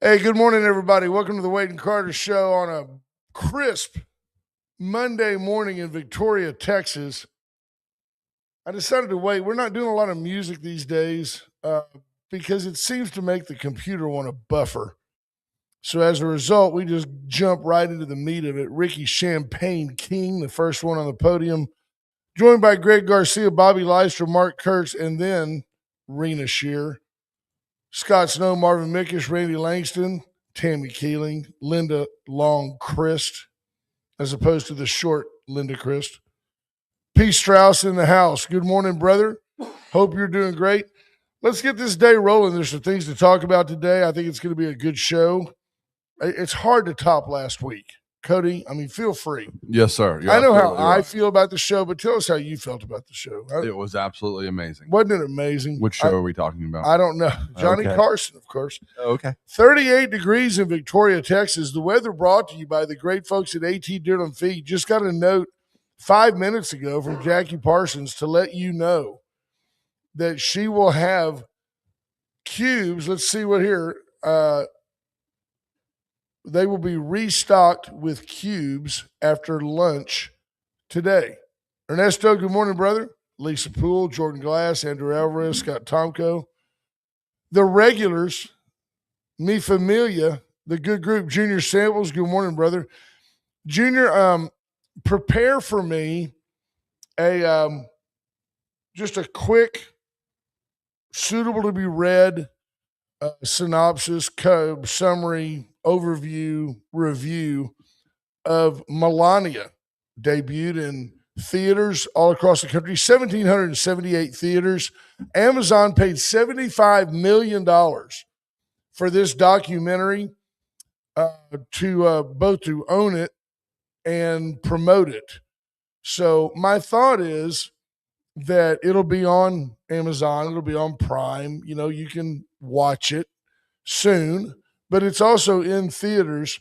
Hey, good morning, everybody. Welcome to the Wade and Carter Show on a crisp Monday morning in Victoria, Texas. I decided to wait. We're not doing a lot of music these days because it seems to make the computer want to buffer. So as a result, we just jump right into the meat of it. Ricky Champagne King, the first one on the podium, joined by Greg Garcia, Bobby Leister, Mark Kurtz, and then Rena Shear. Scott Snow, Marvin Mickish, Randy Langston, Tammy Keeling, Linda Long Christ, as opposed to the short Linda Christ. P. Strauss in the house. Good morning, brother. Hope you're doing great. Let's get this day rolling. There's some things to talk about today. I think it's going to be a good show. It's hard to top last week. Cody, feel free. Yes, sir. I know how I feel about the show, but tell us how you felt about the show. It was absolutely amazing. Wasn't it amazing? Which show are we talking about? I don't know. Johnny Carson, of course. Okay. 38 degrees in Victoria, Texas. The weather brought to you by the great folks at AT Deer Feed. Just got a note 5 minutes ago from Jackie Parsons to let you know that she will have cubes. Let's see what here. They will be restocked with cubes after lunch today. Ernesto, good morning, brother. Lisa Poole, Jordan Glass, Andrew Alvarez, Scott Tomko. The regulars, Mi Familia, the good group, Junior Samples. Good morning, brother. Junior, prepare for me just a quick, suitable to be read synopsis, summary, overview, review of Melania. Debuted in theaters all across the country, 1,778 theaters. Amazon paid $75 million for this documentary to both to own it and promote it. So my thought is that it'll be on Amazon, it'll be on Prime. You can watch it soon, but it's also in theaters.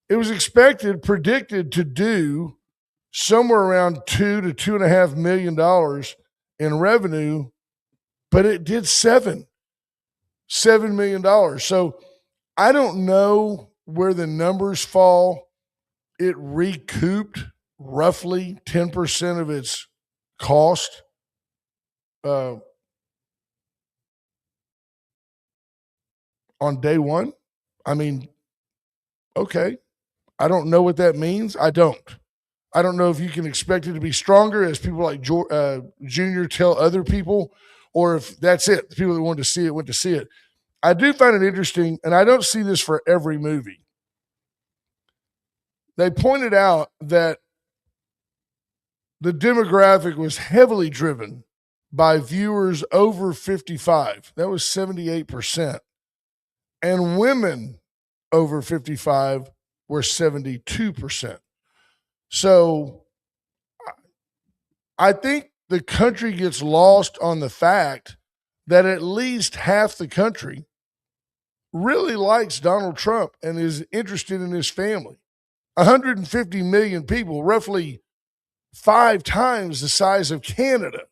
It was predicted to do somewhere around $2 to $2.5 million in revenue, but it did $7 million. So I don't know where the numbers fall. It recouped roughly 10% of its cost. On day one. Okay. I don't know what that means. I don't know if you can expect it to be stronger, as people like Junior tell other people, or if that's it. The people that wanted to see it went to see it. I do find it interesting, and I don't see this for every movie. They pointed out that the demographic was heavily driven by viewers over 55. That was 78%. And women over 55 were 72%. So I think the country gets lost on the fact that at least half the country really likes Donald Trump and is interested in his family. 150 million people, roughly 5 times the size of Canada,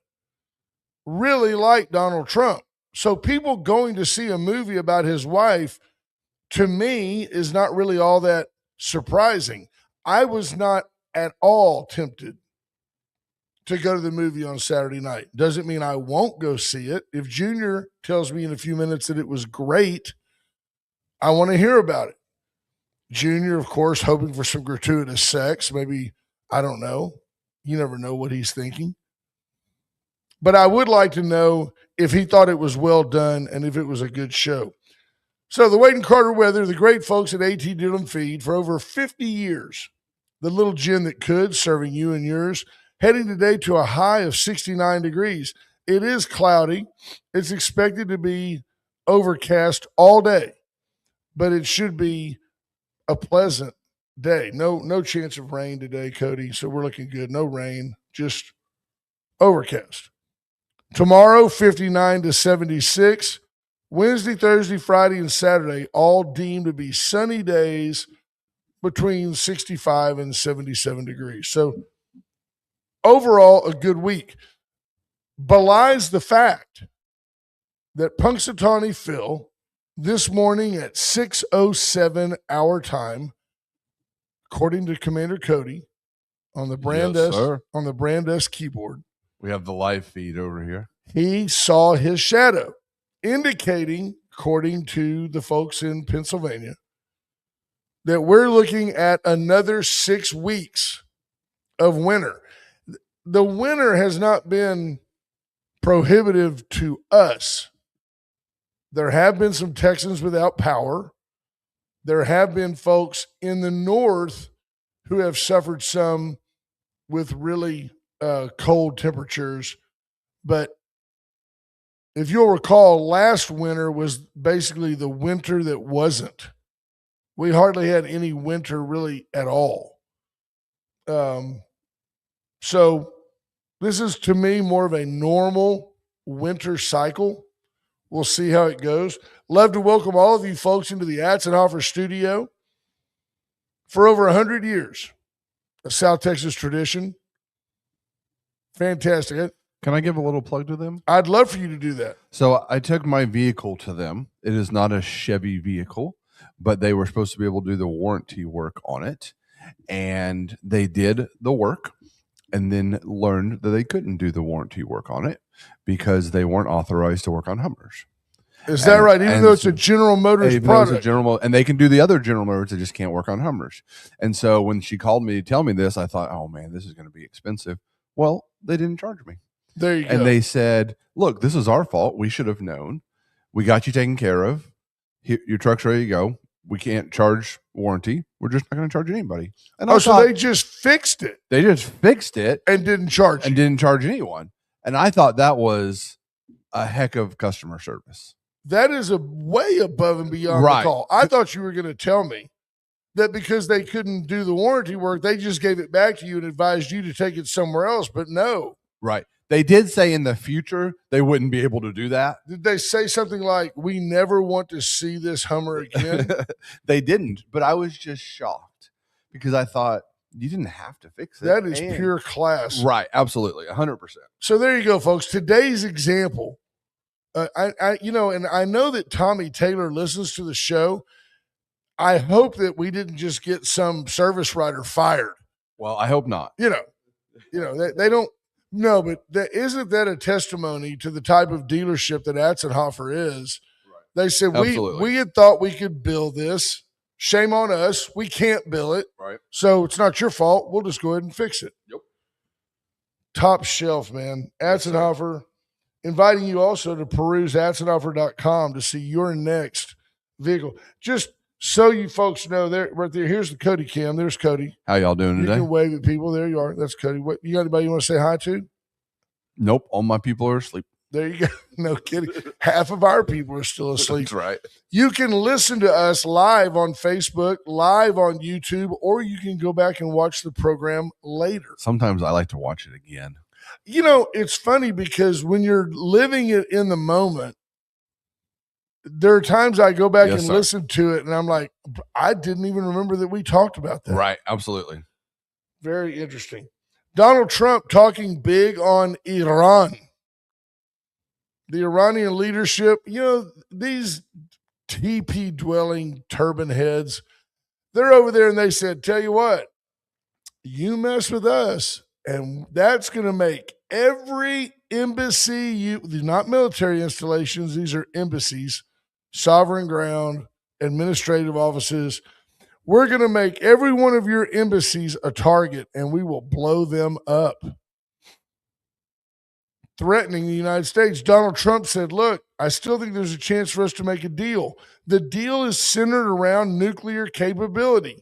really like Donald Trump. So people going to see a movie about his wife, to me, is not really all that surprising. I was not at all tempted to go to the movie on Saturday night. Doesn't mean I won't go see it. If Junior tells me in a few minutes that it was great, I want to hear about it. Junior, of course, hoping for some gratuitous sex. Maybe, I don't know. You never know what he's thinking. But I would like to know if he thought it was well done and if it was a good show. So the Wade and Carter weather, the great folks at AT Deer Feed for over 50 years. The little gin that could, serving you and yours, heading today to a high of 69 degrees. It is cloudy. It's expected to be overcast all day, but it should be a pleasant day. No chance of rain today, Cody. So we're looking good. No rain, just overcast. Tomorrow, 59 to 76. Wednesday, Thursday, Friday, and Saturday, all deemed to be sunny days between 65 and 77 degrees. So overall, a good week. Belies the fact that Punxsutawney Phil, this morning at 6:07 our time, according to Commander Cody on the Brand Yes, S sir. on the Brand S keyboard, We have the live feed over here. he saw his shadow, indicating, according to the folks in Pennsylvania, that we're looking at another 6 weeks of winter. The winter has not been prohibitive to us. There have been some Texans without power. There have been folks in the north who have suffered some with really cold temperatures. But if you'll recall, last winter was basically the winter that wasn't. We hardly had any winter really at all. So this is, to me, more of a normal winter cycle. We'll see how it goes. Love to welcome all of you folks into the Atzenhofer studio. For over 100 years, a South Texas tradition. Fantastic. Can I give a little plug to them? I'd love for you to do that. So I took my vehicle to them. It is not a Chevy vehicle, but they were supposed to be able to do the warranty work on it. And they did the work and then learned that they couldn't do the warranty work on it because they weren't authorized to work on Hummers. Is that right? Even though it's a General Motors product. And they can do the other General Motors, they just can't work on Hummers. And so when she called me to tell me this, I thought, oh man, this is going to be expensive. Well, they didn't charge me. There you go. And they said, look, this is our fault. We should have known. We got you taken care of. Your truck's ready to go. We can't charge warranty. We're just not going to charge anybody. And so they just fixed it. They just fixed it and didn't charge and didn't charge anyone. And I thought that was a heck of customer service. That is a way above and beyond the call. I thought you were going to tell me that because they couldn't do the warranty work, they just gave it back to you and advised you to take it somewhere else. But no. Right. They did say in the future they wouldn't be able to do that. Did they say something like, we never want to see this Hummer again? They didn't, but I was just shocked because I thought you didn't have to fix it. That is pure class. Right. Absolutely. 100%. So there you go, folks. Today's example, and I know that Tommy Taylor listens to the show. I hope that we didn't just get some service writer fired. Well, I hope not. They don't. No, but isn't that a testimony to the type of dealership that Atzenhofer is? Right. They said, we had thought we could bill this. Shame on us. We can't bill it. Right. So it's not your fault. We'll just go ahead and fix it. Yep. Top shelf, man. Atzenhofer. Inviting you also to peruse Atzenhofer.com to see your next vehicle. Just so you folks know, there, right there, here's the Cody cam. There's Cody. How y'all doing today? You can wave at people. There you are. That's Cody. What, you got anybody you want to say hi to? Nope. All my people are asleep. There you go. No kidding. Half of our people are still asleep. That's right. You can listen to us live on Facebook, live on YouTube, or you can go back and watch the program later. Sometimes I like to watch it again. It's funny because when you're living it in the moment, there are times I go back and listen to it and I'm like, I didn't even remember that we talked about that. Right. Absolutely. Very interesting. Donald Trump talking big on Iran. The Iranian leadership, these TP dwelling turban heads, they're over there and they said, tell you what, you mess with us and that's going to make every embassy, not military installations, these are embassies, sovereign ground, administrative offices. We're going to make every one of your embassies a target and we will blow them up. Threatening the United States. Donald Trump said, look, I still think there's a chance for us to make a deal. The deal is centered around nuclear capability.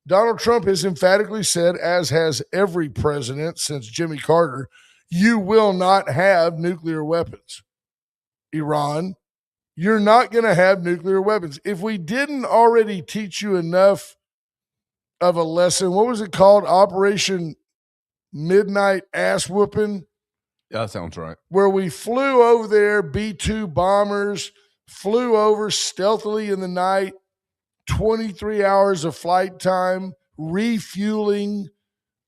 Donald Trump has emphatically said, as has every president since Jimmy Carter, you will not have nuclear weapons. Iran, you're not going to have nuclear weapons. If we didn't already teach you enough of a lesson, what was it called? Operation Midnight Ass Whooping? Yeah, that sounds right. Where we flew over there, B-2 bombers, flew over stealthily in the night, 23 hours of flight time, refueling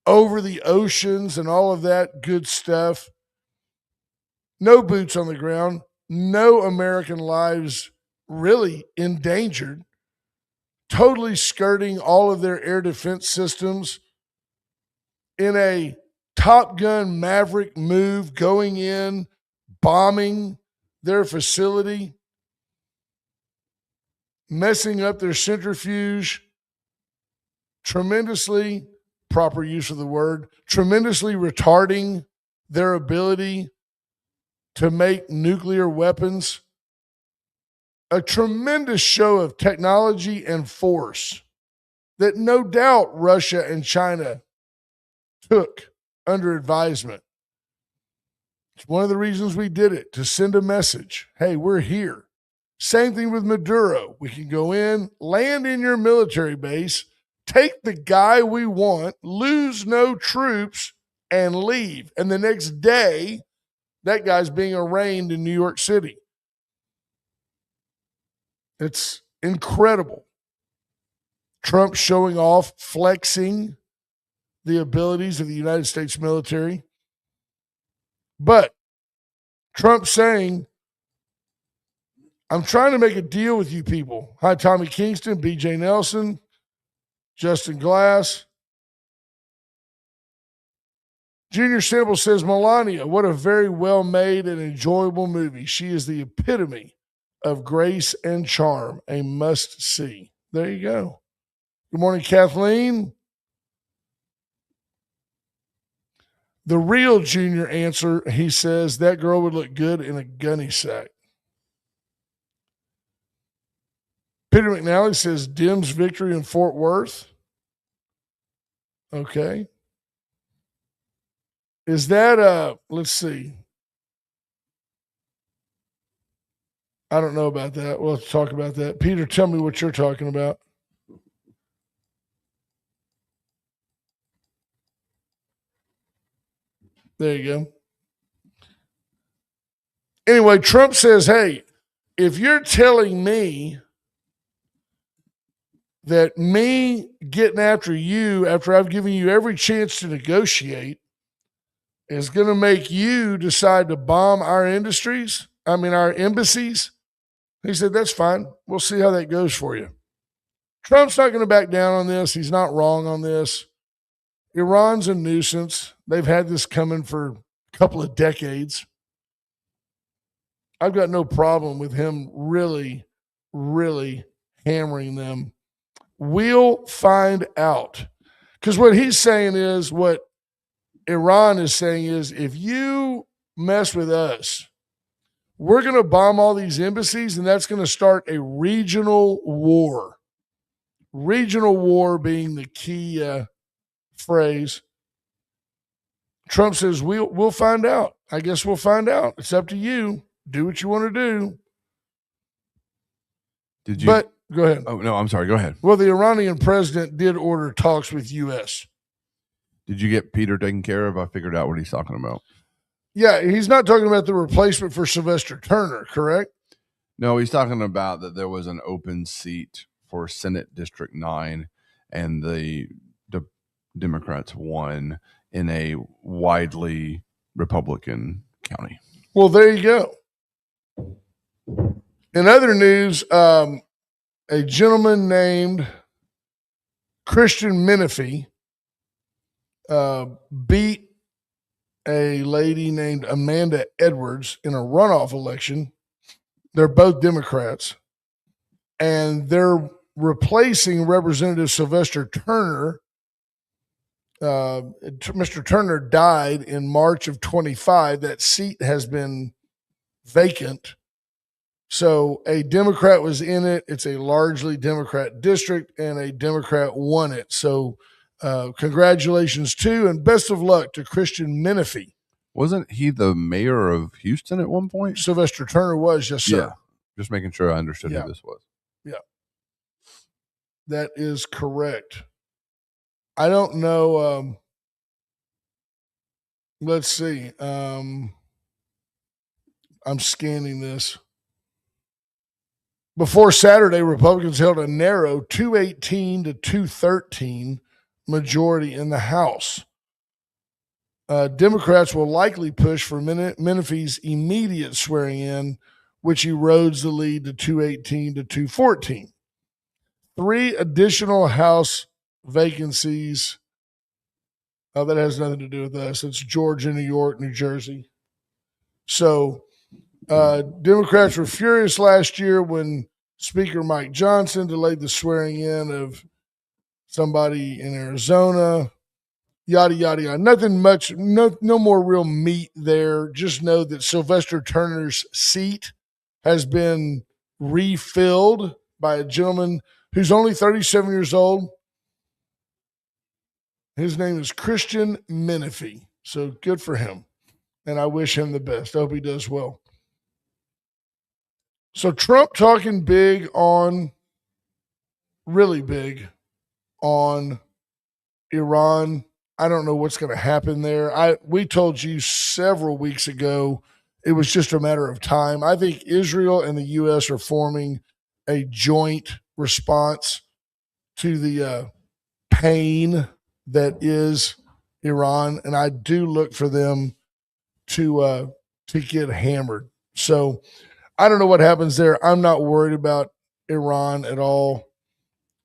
over the oceans and all of that good stuff. No boots on the ground, no American lives really endangered, totally skirting all of their air defense systems in a Top Gun Maverick move, going in, bombing their facility, messing up their centrifuge, tremendously, proper use of the word, tremendously retarding their ability to make nuclear weapons. A tremendous show of technology and force that no doubt Russia and China took under advisement. It's one of the reasons we did it, to send a message. Hey, we're here. Same thing with Maduro. We can go in, land in your military base, take the guy we want, lose no troops, and leave. And the next day, that guy's being arraigned in New York City. It's incredible. Trump showing off, flexing the abilities of the United States military. But Trump saying, I'm trying to make a deal with you people. Hi, Tommy Kingston, BJ Nelson, Justin Glass. Junior Sample says, Melania, what a very well-made and enjoyable movie. She is the epitome of grace and charm, a must-see. There you go. Good morning, Kathleen. The real Junior answer, he says, that girl would look good in a gunny sack. Peter McNally says, Dim's victory in Fort Worth. Okay. Is that, let's see. I don't know about that. We'll have to talk about that. Peter, tell me what you're talking about. There you go. Anyway, Trump says, hey, if you're telling me that me getting after you after I've given you every chance to negotiate is going to make you decide to bomb our industries, our embassies, he said, that's fine. We'll see how that goes for you. Trump's not going to back down on this. He's not wrong on this. Iran's a nuisance. They've had this coming for a couple of decades. I've got no problem with him really, really hammering them. We'll find out. Because what he's saying is, what Iran is saying is, if you mess with us, we're going to bomb all these embassies, and that's going to start a regional war. Regional war being the key phrase. Trump says, we'll find out. I guess we'll find out. It's up to you. Do what you want to do. Did you? But go ahead. Oh, no, I'm sorry. Go ahead. Well, the Iranian president did order talks with U.S. Did you get Peter taken care of? I figured out what he's talking about. Yeah, he's not talking about the replacement for Sylvester Turner, correct? No, he's talking about that there was an open seat for Senate District 9, and the Democrats won in a widely Republican county. Well, there you go. In other news, a gentleman named Christian Menifee beat a lady named Amanda Edwards in a runoff election. They're both Democrats, and they're replacing Representative Sylvester Turner. Mr. Turner died in March of 25. That seat has been vacant. So a Democrat was in it. It's a largely Democrat district, and a Democrat won it. So congratulations to, and best of luck to Christian Menifee. Wasn't he the mayor of Houston at one point? Sylvester Turner was, yes, sir. Yeah. Just making sure I understood Yeah. who this was. Yeah. That is correct. I don't know. Let's see. I'm scanning this. Before Saturday, Republicans held a narrow 218 to 213 majority in the House. Democrats will likely push for Menifee's immediate swearing in, which erodes the lead to 218 to 214. 3 additional House vacancies. Oh, that has nothing to do with us. It's Georgia, New York, New Jersey. So Democrats were furious last year when Speaker Mike Johnson delayed the swearing in of somebody in Arizona. Yada, yada, yada. Nothing much, no more real meat there. Just know that Sylvester Turner's seat has been refilled by a gentleman who's only 37 years old. His name is Christian Menifee. So good for him. And I wish him the best. I hope he does well. So Trump talking big on, really big on Iran. I don't know what's going to happen there. We told you several weeks ago it was just a matter of time. I think Israel and the U.S. are forming a joint response to the pain that is Iran, and I do look for them to get hammered. So I don't know what happens there. I'm not worried about Iran at all.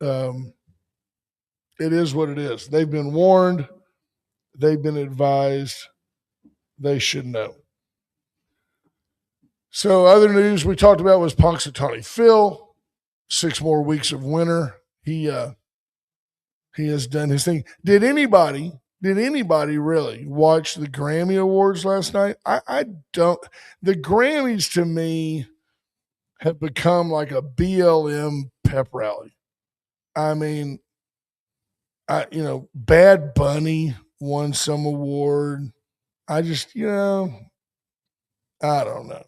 It is what it is. They've been warned. They've been advised. They should know. So other news we talked about was Punxsutawney Phil. 6 more weeks of winter. He has done his thing. Did anybody really watch the Grammy Awards last night? I don't. The Grammys to me have become like a BLM pep rally. I mean, Bad Bunny won some award. I just, I don't know.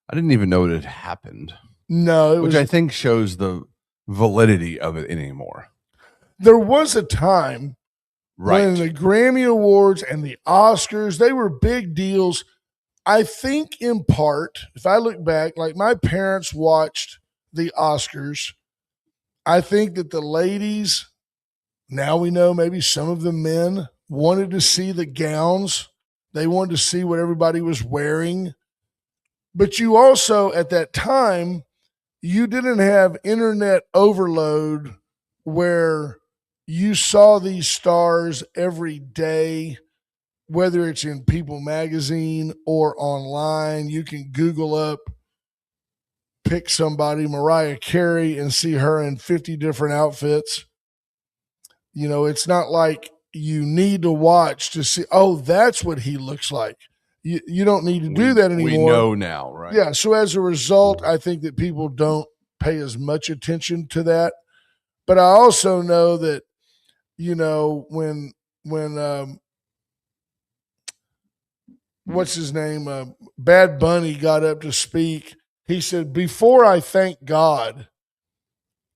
I didn't even know it had happened. No, which I think shows the validity of it anymore. There was a time when the Grammy Awards and the Oscars, they were big deals. I think in part, if I look back, like my parents watched the Oscars. I think that the ladies, now we know maybe some of the men wanted to see the gowns. They wanted to see what everybody was wearing. But you also, at that time, you didn't have internet overload where you saw these stars every day, whether it's in People magazine or online. You can Google up, pick somebody, Mariah Carey, and see her in 50 different outfits. It's not like you need to watch to see, oh, that's what he looks like. You don't need to do that anymore. We know now, right? Yeah. So as a result, I think that people don't pay as much attention to that. But I also know that, when what's his name? Bad Bunny got up to speak. He said, before I thank God,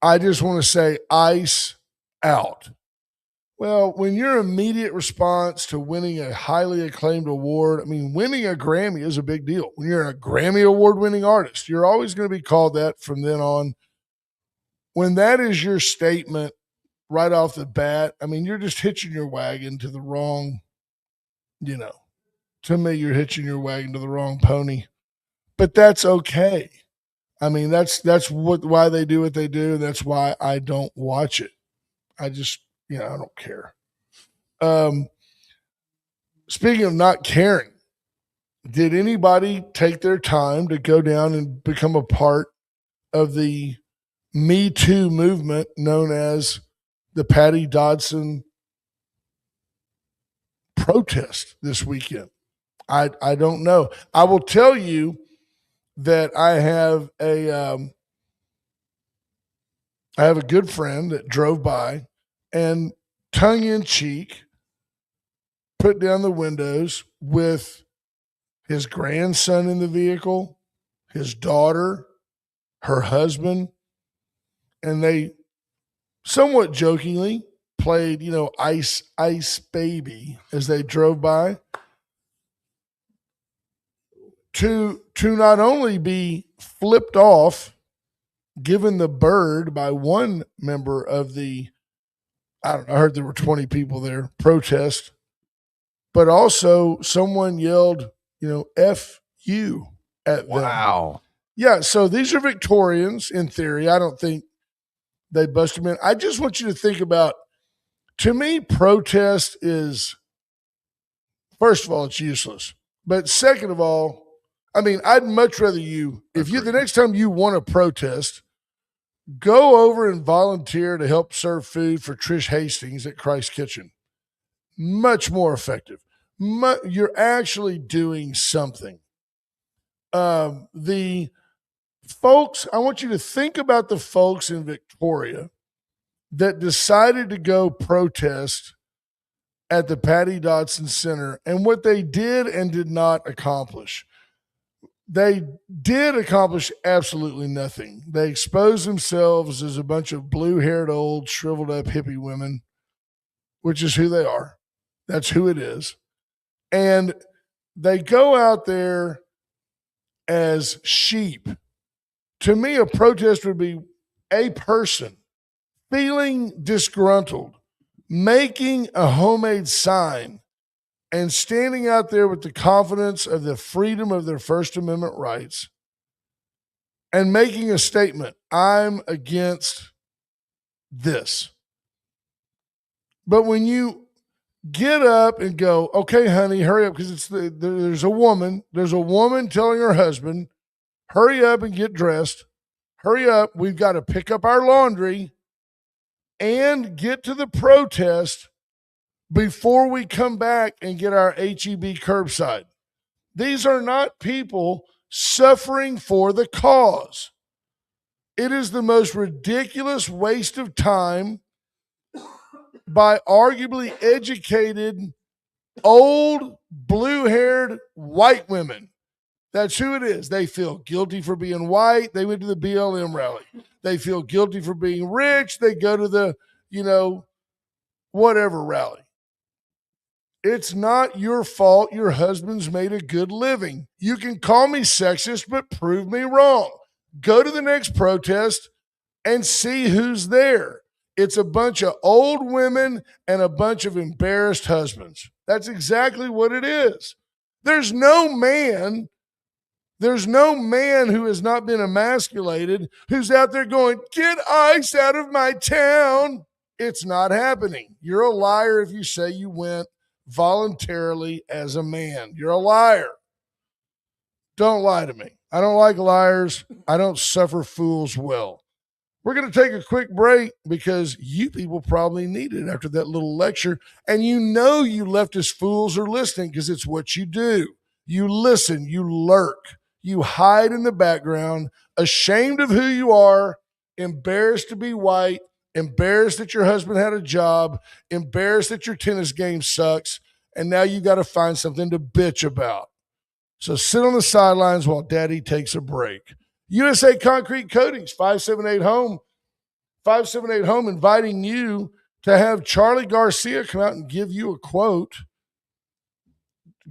I just want to say ice out. Well, when your immediate response to winning a highly acclaimed award, I mean, winning a Grammy is a big deal. When you're a Grammy award winning artist, you're always going to be called that from then on. When that is your statement right off the bat, I mean, you're just hitching your wagon to the wrong, to me, you're hitching your wagon to the wrong pony. But that's okay. I mean, that's why they do what they do, and that's why I don't watch it. I just, I don't care. Speaking of not caring, did anybody take their time to go down and become a part of the Me Too movement known as the Patty Dodson protest this weekend? I don't know. I will tell you that I have a good friend that drove by and tongue in cheek put down the windows with his grandson in the vehicle, his daughter, her husband, and they somewhat jokingly played, Ice Ice Baby as they drove by to not only be flipped off, given the bird by one member of the, I heard there were 20 people there, protest, but also someone yelled, F you at them. Wow. Yeah, so these are Victorians in theory. I don't think they bust them in. I just want you to think about, to me, protest is, first of all, it's useless. But second of all, I mean, I'd much rather if you, the next time you want to protest, go over and volunteer to help serve food for Trish Hastings at Christ Kitchen. Much more effective. You're actually doing something. The folks, I want you to think about the folks in Victoria that decided to go protest at the Patty Dotson Center and what they did and did not accomplish. They did accomplish absolutely nothing. They exposed themselves as a bunch of blue-haired, old, shriveled up hippie women, which is who they are. That's who it is. And they go out there as sheep. To me, a protest would be a person feeling disgruntled, making a homemade sign, and standing out there with the confidence of the freedom of their First Amendment rights and making a statement, I'm against this. But when you get up and go, okay, honey, hurry up, because there's a woman telling her husband, hurry up and get dressed. Hurry up. We've got to pick up our laundry and get to the protest before we come back and get our HEB curbside. These are not people suffering for the cause. It is the most ridiculous waste of time by arguably educated, old, blue-haired white women. That's who it is. They feel guilty for being white. They went to the BLM rally. They feel guilty for being rich. They go to the, whatever rally. It's not your fault your husband's made a good living. You can call me sexist, but prove me wrong. Go to the next protest and see who's there. It's a bunch of old women and a bunch of embarrassed husbands. That's exactly what it is. There's no man who has not been emasculated who's out there going, get ICE out of my town. It's not happening. You're a liar if you say you went voluntarily as a man. You're a liar. Don't lie to me. I don't like liars. I don't suffer fools well. We're going to take a quick break because you people probably need it after that little lecture. And you leftist fools are listening because it's what you do. You listen, you lurk, you hide in the background, ashamed of who you are, embarrassed to be white, embarrassed that your husband had a job, embarrassed that your tennis game sucks, and now you got to find something to bitch about. So sit on the sidelines while daddy takes a break. USA Concrete Coatings, 578-HOME, 578-HOME, inviting you to have Charlie Garcia come out and give you a quote.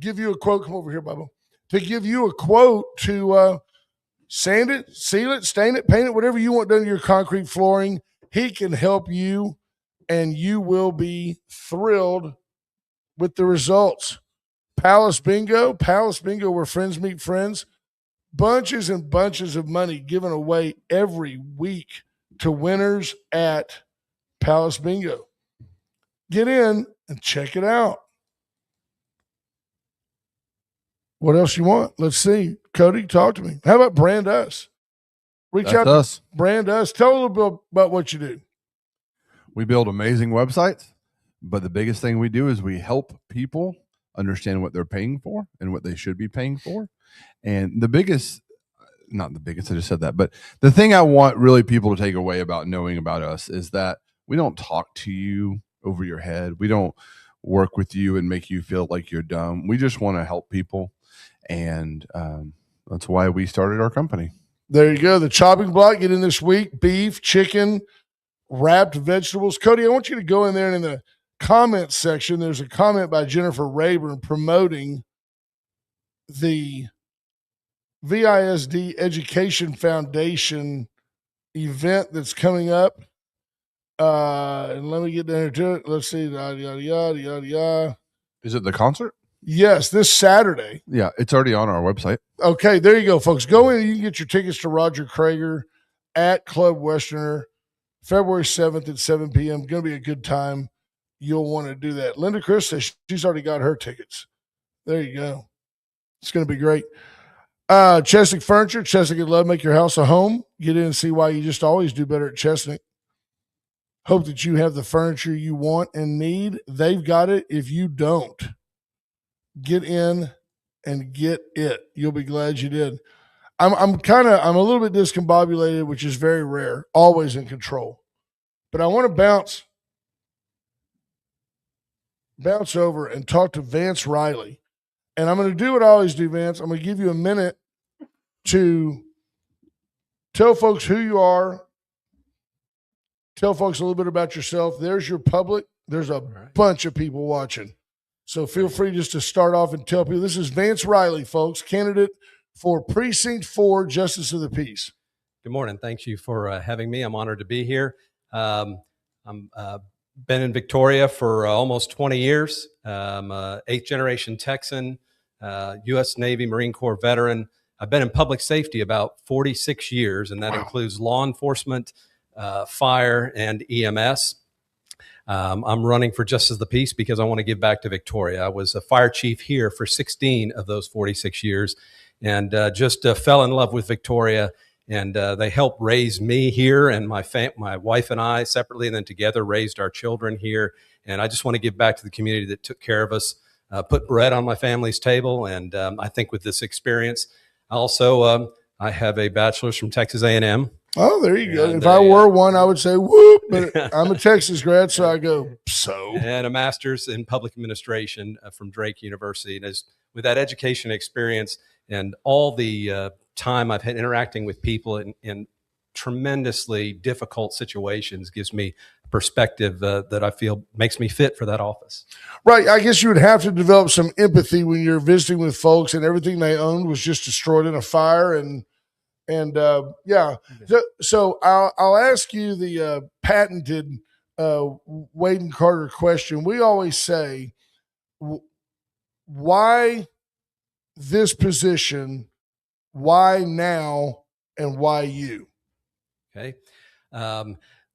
Come over here, Bubba. To give you a quote to sand it, seal it, stain it, paint it, whatever you want done to your concrete flooring. He can help you, and you will be thrilled with the results. Palace Bingo, where friends meet friends. Bunches and bunches of money given away every week to winners at Palace Bingo. Get in and check it out. What else you want? Let's see. Cody, talk to me. How about brand us? Reach That's out us. To brand us. Tell a little bit about what you do. We build amazing websites, but the biggest thing we do is we help people understand what they're paying for and what they should be paying for. And not the biggest, I just said that, but the thing I want really people to take away about knowing about us is that we don't talk to you over your head. We don't work with you and make you feel like you're dumb. We just want to help people. And that's why we started our company. There you go. The chopping block, get in this week. Beef, chicken, wrapped vegetables. Cody, I want you to go in there and in the comments section, there's a comment by Jennifer Rayburn promoting the VISD Education Foundation event that's coming up. And let me get down to it. Let's see. Yada, yada, yada, yada, yada. Is it the concert? Yes, this Saturday. Yeah, it's already on our website. Okay, there you go, folks. Go in and you can get your tickets to Roger Krager at Club Westerner, February 7th at 7 p.m. Going to be a good time. You'll want to do that. Linda Chris says she's already got her tickets. There you go. It's going to be great. Chesnick Furniture. Chesnick would love to make your house a home. Get in and see why you just always do better at Chesnick. Hope that you have the furniture you want and need. They've got it. If you don't, get in and get it. You'll be glad you did. I'm a little bit discombobulated, which is very rare, always in control. But I want to bounce over and talk to Vance Riley. And I'm going to do what I always do, Vance. I'm going to give you a minute to tell folks who you are, tell folks a little bit about yourself. There's your public. There's a bunch of people watching. So feel free just to start off and tell people. This is Vance Riley, folks, candidate for Precinct 4, Justice of the Peace. Good morning. Thank you for having me. I'm honored to be here. I'm been in Victoria for almost 20 years. I'm an 8th generation Texan, U.S. Navy Marine Corps veteran. I've been in public safety about 46 years, and that includes law enforcement, fire, and EMS. I'm running for Justice of the Peace because I want to give back to Victoria. I was a fire chief here for 16 of those 46 years and just fell in love with Victoria. And they helped raise me here and my wife and I separately, and then together raised our children here. And I just want to give back to the community that took care of us, put bread on my family's table. And I think with this experience, also, I have a bachelor's from Texas A&M. Oh, there you go. If I were one, I would say, whoop, but I'm a Texas grad, so I go, so. And a master's in public administration from Drake University. And with that education experience and all the time I've had interacting with people in tremendously difficult situations gives me perspective that I feel makes me fit for that office. Right. I guess you would have to develop some empathy when you're visiting with folks and everything they owned was just destroyed in a fire. And yeah. So I'll ask you the patented Wade and Carter question. We always say, why this position, why now, and why you? Okay.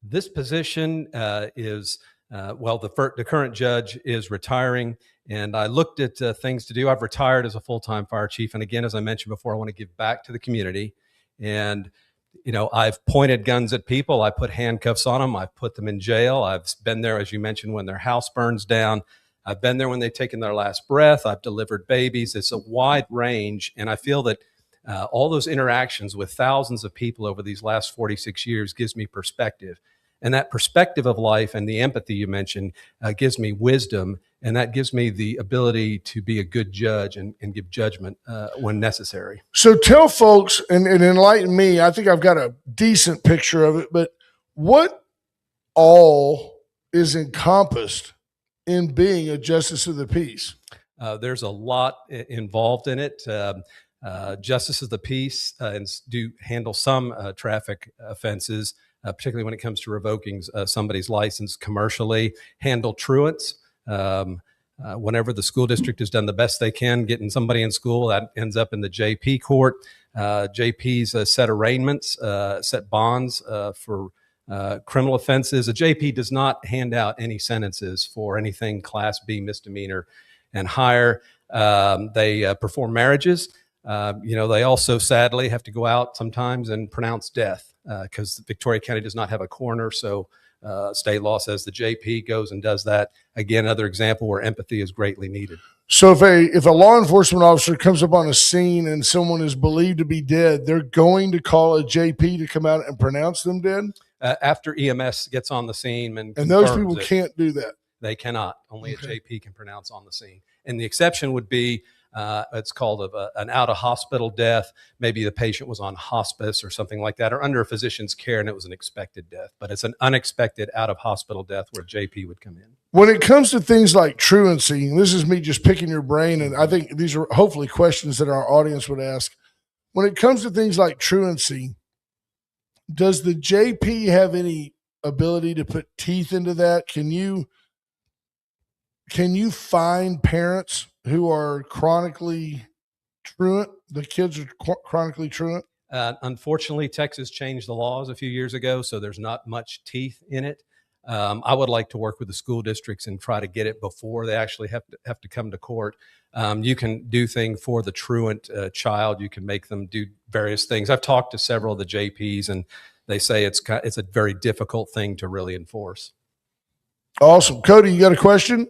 This position is, the current judge is retiring, and I looked at things to do. I've retired as a full-time fire chief. And again, as I mentioned before, I want to give back to the community. And, I've pointed guns at people. I put handcuffs on them. I've put them in jail. I've been there, as you mentioned, when their house burns down. I've been there when they've taken their last breath. I've delivered babies. It's a wide range. And I feel that all those interactions with thousands of people over these last 46 years gives me perspective. And that perspective of life and the empathy you mentioned gives me wisdom. And that gives me the ability to be a good judge and give judgment when necessary. So tell folks and enlighten me. I think I've got a decent picture of it, but what all is encompassed in being a justice of the peace? There's a lot involved in it. Justice of the peace do handle some traffic offenses, particularly when it comes to revoking somebody's license commercially, handle truants. Whenever the school district has done the best they can getting somebody in school, that ends up in the JP court. JPs set arraignments, set bonds for criminal offenses. A JP does not hand out any sentences for anything Class B misdemeanor and higher. They perform marriages. They also sadly have to go out sometimes and pronounce death because Victoria County does not have a coroner. So state law says the JP goes and does that. Again, another example where empathy is greatly needed. So if a law enforcement officer comes up on a scene and someone is believed to be dead, they're going to call a JP to come out and pronounce them dead? After EMS gets on the scene and those people can't do that. They cannot. Only a JP can pronounce on the scene. And the exception would be it's called an out-of-hospital death. Maybe the patient was on hospice or something like that, or under a physician's care, and it was an expected death. But it's an unexpected out-of-hospital death where JP would come in. When it comes to things like truancy, and this is me just picking your brain, and I think these are hopefully questions that our audience would ask. When it comes to things like truancy, does the JP have any ability to put teeth into that? Can you can you find parents who are chronically truant? The kids are chronically truant. Unfortunately, Texas changed the laws a few years ago, so there's not much teeth in it. I would like to work with the school districts and try to get it before they actually have to come to court. You can do things for the truant child. You can make them do various things. I've talked to several of the JPs, and they say it's a very difficult thing to really enforce. Awesome. Cody, you got a question?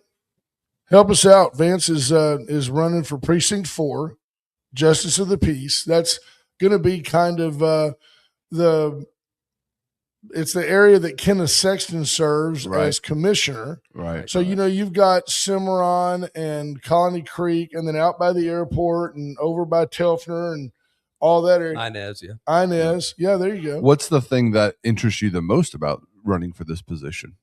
Help us out. Vance is running for precinct 4, Justice of the Peace. That's going to be kind of it's the area that Kenneth Sexton serves as commissioner. Right. So, you've got Cimarron and Colony Creek, and then out by the airport and over by Telfner and all that area. Inez, yeah. Inez. Yeah, there you go. What's the thing that interests you the most about running for this position?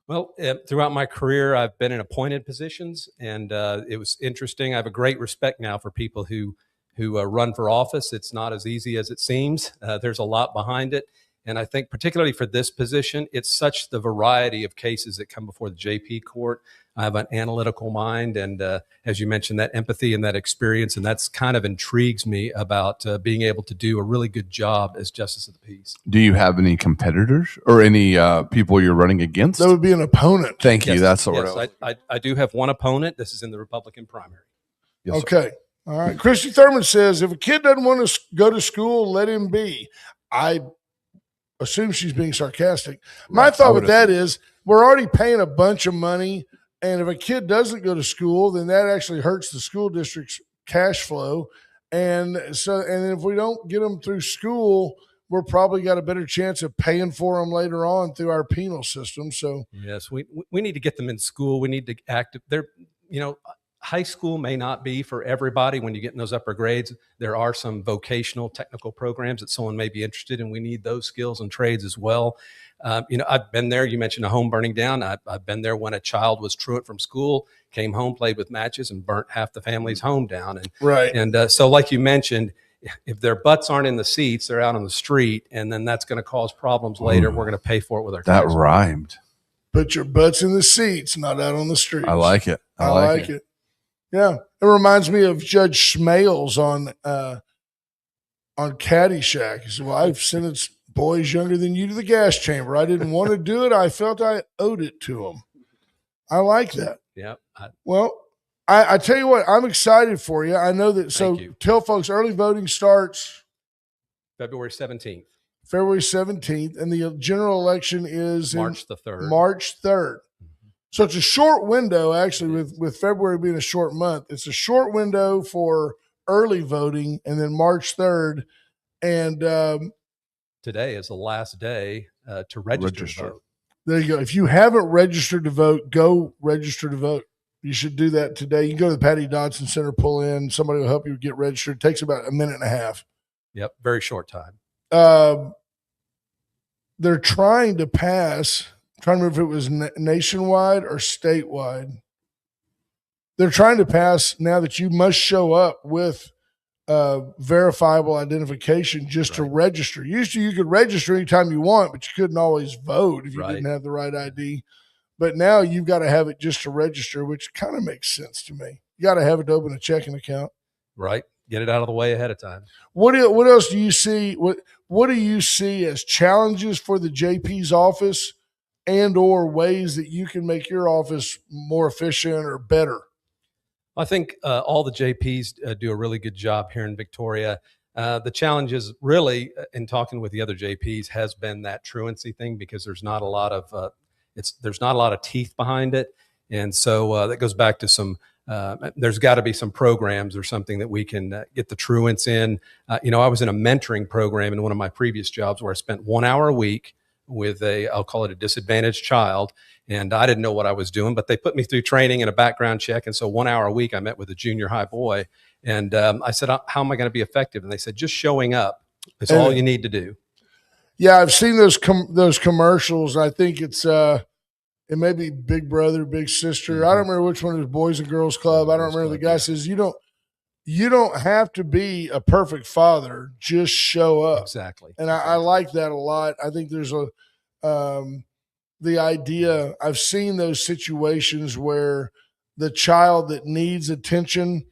Well, throughout my career, I've been in appointed positions, and it was interesting. I have a great respect now for people who run for office. It's not as easy as it seems. There's a lot behind it. And I think particularly for this position, it's such the variety of cases that come before the JP court. I have an analytical mind, and as you mentioned, that empathy and that experience, and that's kind of intrigues me about being able to do a really good job as Justice of the Peace. Do you have any competitors or any people you're running against? That would be an opponent. Thank you. Yes, That's the yes, word. I do have one opponent. This is in the Republican primary. Yes, okay. All right. Christy Thurman says, if a kid doesn't want to go to school, let him be. I assume she's being sarcastic. My thought with that is we're already paying a bunch of money, and if a kid doesn't go to school, then that actually hurts the school district's cash flow. And if we don't get them through school, we're probably got a better chance of paying for them later on through our penal system. So yes, we need to get them in school. We need to act. High school may not be for everybody when you get in those upper grades. There are some vocational technical programs that someone may be interested in. We need those skills and trades as well. I've been there. You mentioned a home burning down. I've been there when a child was truant from school, came home, played with matches, and burnt half the family's home down. So like you mentioned, if their butts aren't in the seats, they're out on the street, and then that's going to cause problems later. We're going to pay for it with our that tax rhymed. Put your butts in the seats, not out on the streets. I like it. I like it. Yeah, it reminds me of Judge Smales on Caddyshack. He said, "Well, I've sentenced boys younger than you to the gas chamber. I didn't want to do it. I felt I owed it to them." I like that. Yeah. I tell you what, I'm excited for you. I know that. So tell folks, early voting starts February 17th. February 17th, and the general election is March the 3rd. March 3rd. So it's a short window, actually, with February being a short month. It's a short window for early voting, and then March 3rd. And today is the last day to register to vote. There you go. If you haven't registered to vote, go register to vote. You should do that today. You can go to the Patty Dodson Center, pull in. Somebody will help you get registered. It takes about a minute and a half. Yep, very short time. They're trying to pass – I'm trying to remember if it was nationwide or statewide. They're trying to pass now that you must show up with verifiable identification just to register. Usually you could register anytime you want, but you couldn't always vote if you didn't have the right ID. But now you've got to have it just to register, which kind of makes sense to me. You got to have it to open a checking account. Right. Get it out of the way ahead of time. What else do you see? What do you see as challenges for the JP's office and or ways that you can make your office more efficient or better? I think all the JPs do a really good job here in Victoria. The challenge is really, in talking with the other JPs, has been that truancy thing, because there's not a lot of teeth behind it, and so that goes back to some. There's got to be some programs or something that we can get the truants in. I was in a mentoring program in one of my previous jobs where I spent 1 hour a week with I'll call it a disadvantaged child. And I didn't know what I was doing, but they put me through training and a background check. And so 1 hour a week, I met with a junior high boy. And I said, how am I going to be effective? And they said, just showing up is all you need to do. Yeah, I've seen those commercials. I think it may be Big Brother, Big Sister. Mm-hmm. I don't remember which one is Boys and Girls Club. I don't remember. The guy says, you don't have to be a perfect father. Just show up. Exactly. And I like that a lot. I think there's the idea. I've seen those situations where the child that needs attention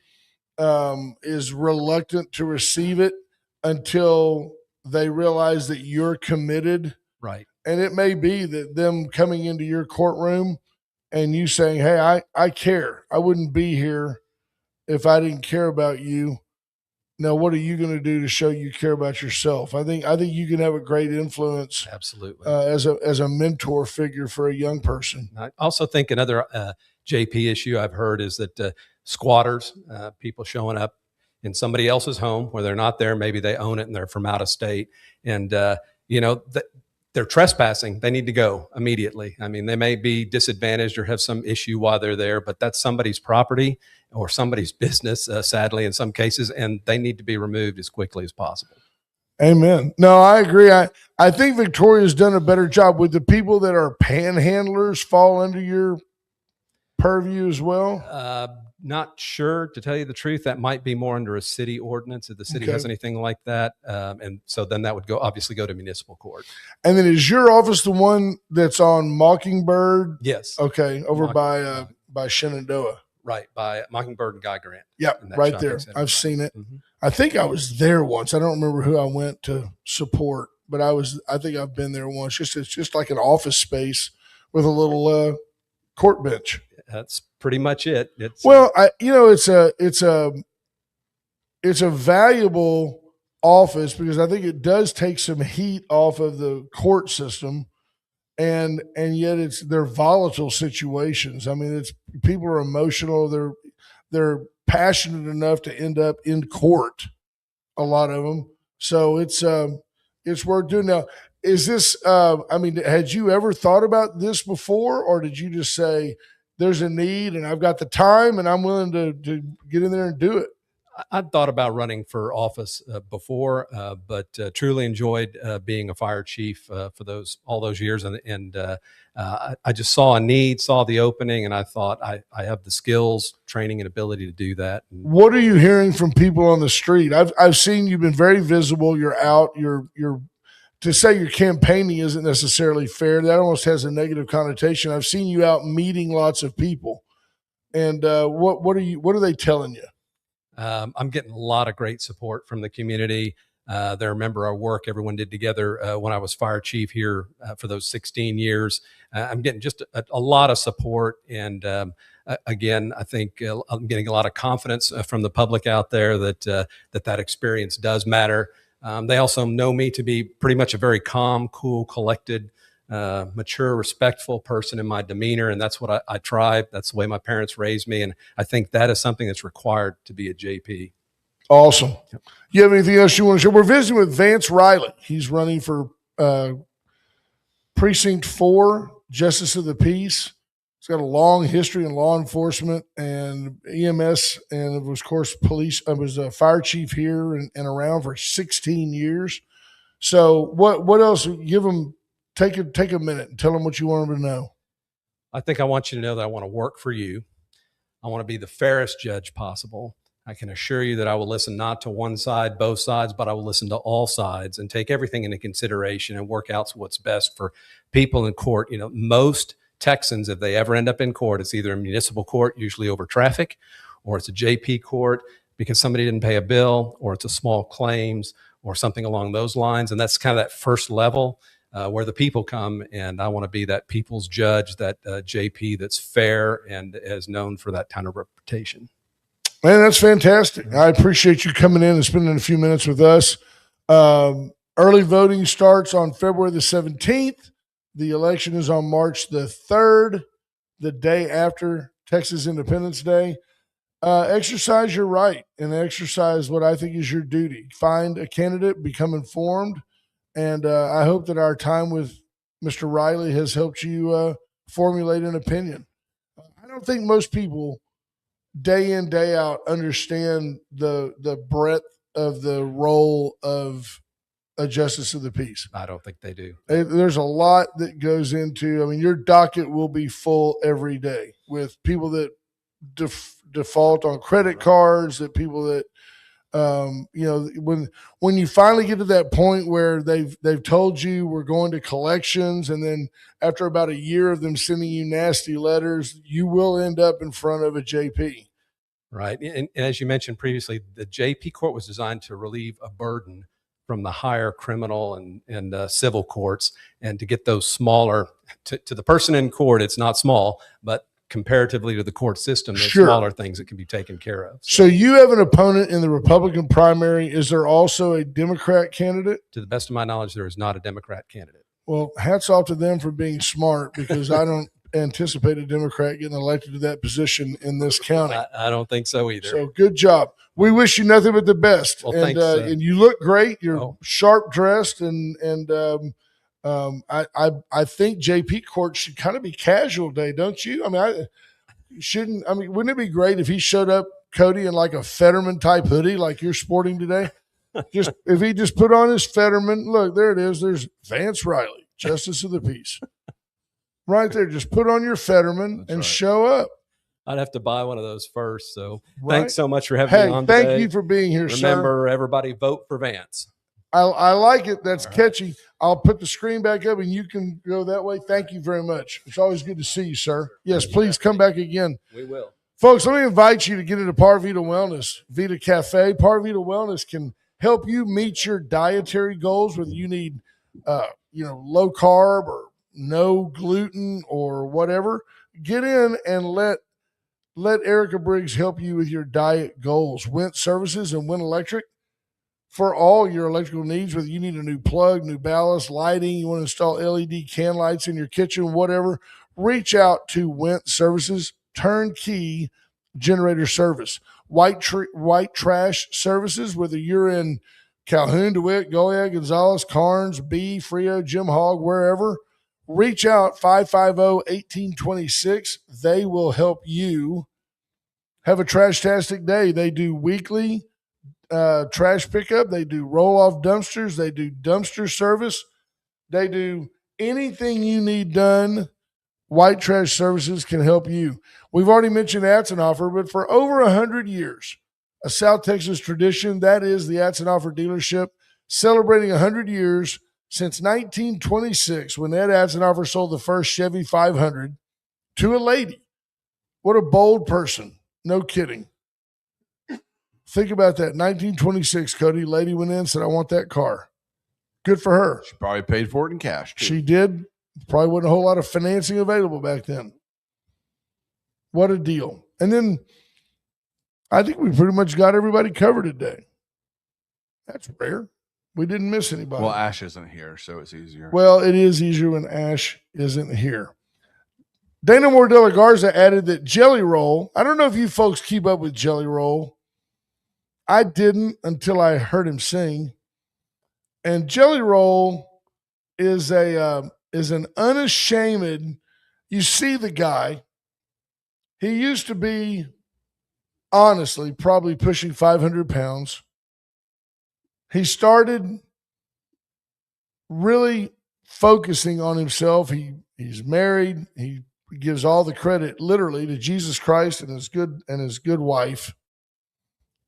is reluctant to receive it until they realize that you're committed. Right. And it may be that them coming into your courtroom and you saying, "Hey, I care. I wouldn't be here if I didn't care about you. Now, what are you going to do to show you care about yourself?" I think you can have a great influence Absolutely. as a mentor figure for a young person. I also think another JP issue I've heard is that squatters, people showing up in somebody else's home where they're not there, maybe they own it and they're from out of state, and they're trespassing. They need to go immediately. I mean, they may be disadvantaged or have some issue while they're there, but that's somebody's property or somebody's business, sadly, in some cases, and they need to be removed as quickly as possible. Amen. No, I agree. I think Victoria's done a better job. With the people that are panhandlers fall under your purview as well? Not sure, to tell you the truth. That might be more under a city ordinance if the city has anything like that. And so then that would obviously go to municipal court. And then is your office the one that's on Mockingbird? Yes. Okay, over by Shenandoah. Right, by Mockingbird and Guy Grant. Yep, right there. I've seen it. Mm-hmm. I think I was there once. I don't remember who I went to support, but I think I've been there once. It's just like an office space with a little court bench. That's pretty much it. It's a valuable office because I think it does take some heat off of the court system, and yet they're volatile situations. I mean, people are emotional. They're passionate enough to end up in court. A lot of them. So it's worth doing. Now, is this? Had you ever thought about this before, or did you just say there's a need and I've got the time and I'm willing to get in there and do it? I'd thought about running for office before, but truly enjoyed being a fire chief for all those years, and I just saw a need, saw the opening, and I thought I have the skills, training, and ability to do that. What are you hearing from people on the street? I've seen you've been very visible. You're out. You're to say you're campaigning isn't necessarily fair. That almost has a negative connotation. I've seen you out meeting lots of people, and what are they telling you? I'm getting a lot of great support from the community. They remember our work everyone did together when I was fire chief here for those 16 years. I'm getting just a lot of support. And again, I think I'm getting a lot of confidence from the public out there that experience does matter. They also know me to be pretty much a very calm, cool, collected, mature, respectful person in my demeanor. And that's what I try. That's the way my parents raised me. And I think that is something that's required to be a JP. Awesome. You have anything else you want to share? We're visiting with Vance Riley. He's running for Precinct 4, Justice of the Peace. He's got a long history in law enforcement and EMS, and of course, police. I was a fire chief here and around for 16 years. So what else? Take a minute and tell them what you want them to know. I think I want you to know that I want to work for you. I want to be the fairest judge possible. I can assure you that I will listen not to one side, both sides, but I will listen to all sides and take everything into consideration and work out what's best for people in court. You know, most Texans, if they ever end up in court, it's either a municipal court, usually over traffic, or it's a JP court because somebody didn't pay a bill, or it's a small claims or something along those lines. And that's kind of that first level where the people come, and I want to be that people's judge, that JP that's fair and is known for that kind of reputation. Man, that's fantastic. I appreciate you coming in and spending a few minutes with us. Early voting starts on February the 17th. The election is on March the 3rd, the day after Texas Independence Day. Exercise your right and exercise what I think is your duty. Find a candidate, become informed, and I hope that our time with Mr. Riley has helped you formulate an opinion. I don't think most people day in, day out understand the breadth of the role of a justice of the peace. I don't think they do. There's a lot that goes into, I mean, your docket will be full every day with people that default on credit cards, that people that When you finally get to that point where they've told you we're going to collections, and then after about a year of them sending you nasty letters, you will end up in front of a JP. Right. And as you mentioned previously, the JP court was designed to relieve a burden from the higher criminal and civil courts, and to get those smaller to the person in court. It's not small, but comparatively to the court system, there's smaller things that can be taken care of. So you have an opponent in the Republican primary. Is there also a Democrat candidate? To the best of my knowledge, there is not a Democrat candidate. Well, hats off to them for being smart, because I don't anticipate a Democrat getting elected to that position in this county. I don't think so either. So good job. We wish you nothing but the best. Well, and thanks, and you look great. You're sharp dressed, and I think JP Court should kind of be casual day, don't you? I mean, wouldn't it be great if he showed up, Cody, in like a Fetterman type hoodie like you're sporting today? If he just put on his Fetterman, look, there it is. There's Vance Riley, Justice of the Peace. Right there. Just put on your Fetterman and show up. I'd have to buy one of those first. So thanks so much for having me on today. Thank you for being here, Remember, everybody vote for Vance. I like it. That's catchy. I'll put the screen back up and you can go that way. Thank you very much. It's always good to see you, sir. Yes, please come back again. We will. Folks, let me invite you to get into Par Vita Wellness, Vita Cafe. Par Vita Wellness can help you meet your dietary goals, whether you need low carb or no gluten or whatever. Get in and let Erica Briggs help you with your diet goals. Went Services and Went Electric for all your electrical needs, whether you need a new plug, new ballast, lighting, you want to install LED can lights in your kitchen, whatever. Reach out to Went Services, turnkey generator service. White trash services, whether you're in Calhoun, DeWitt, Goliad, Gonzales, Carnes, B, Frio, Jim Hogg, wherever. Reach out, 550-1826. They will help you have a trash-tastic day. They do weekly trash pickup. They do roll-off dumpsters. They do dumpster service. They do anything you need done. White Trash Services can help you. We've already mentioned Atzenhofer, but for over 100 years, a South Texas tradition, that is the Atzenhofer dealership, celebrating 100 years since 1926, when Ed Atzenhofer sold the first Chevy 500 to a lady. What a bold person. No kidding. Think about that. 1926, Cody, lady went in and said, I want that car. Good for her. She probably paid for it in cash, too. She did. Probably wasn't a whole lot of financing available back then. What a deal. And then I think we pretty much got everybody covered today. That's rare. We didn't miss anybody. Well, Ash isn't here, so it's easier. Well, it is easier when Ash isn't here. Dana Moore de la Garza added that Jelly Roll, I don't know if you folks keep up with Jelly Roll. I didn't until I heard him sing. And Jelly Roll is an unashamed, you see the guy. He used to be, honestly, probably pushing 500 pounds. He started really focusing on himself. He's married. He gives all the credit literally to Jesus Christ and his good wife.